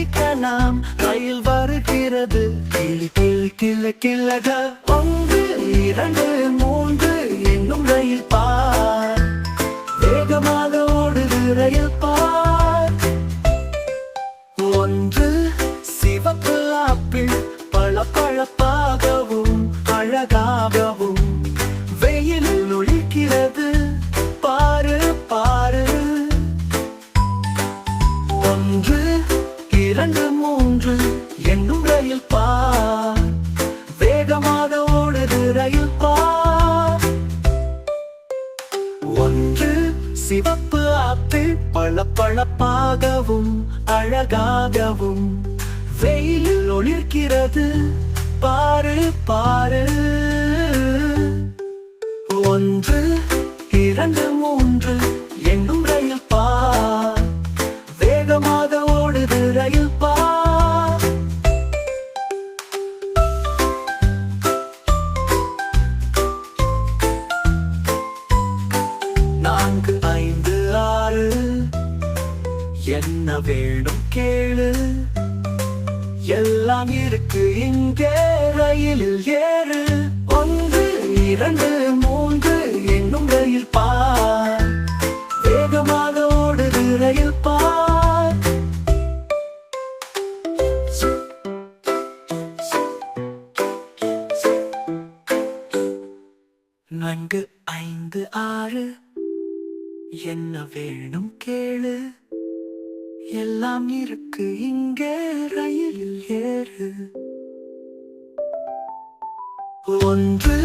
பிடிக்கலாம். ரயில் வருகிறது, கிளி கிளி கிள கிளக. 1 2 3 என்னும் ரயில் பார், வேகமாக ஓடுது ரயில் பார். 1 சிவப்பு ஆப்பிள், பளபளப்பாகவும் அழகாகவும் வெயிலில் ஒளிக்கிறது, பாரு பாரு. 1 2 3 என்னும் ரயில் பார், வேகமாக ஓடுது ரயில் பார். 1 சிவப்பு ஆப்பிள், பளபளப்பாகவும் அழகாகவும் வெயிலில் ஒளிர்கிறது, பாரு பாரு. 1 2 3 என்னும் ரயில் பார், வேகமாக ஓடுது ரயில் பார். 4 5 6 என்ன வேணும் கேளு, எல்லாம் இருக்கு இங்கே ரயிலில் ஏறு. 1 2 3 என்னும் ரயில் பார், வேகமாக ஓடுது ரயில் பார். 4 5 6 என்ன வேணும் கேளு, எல்லாம் இருக்கு இங்கே ரயிலில் ஏறு. 1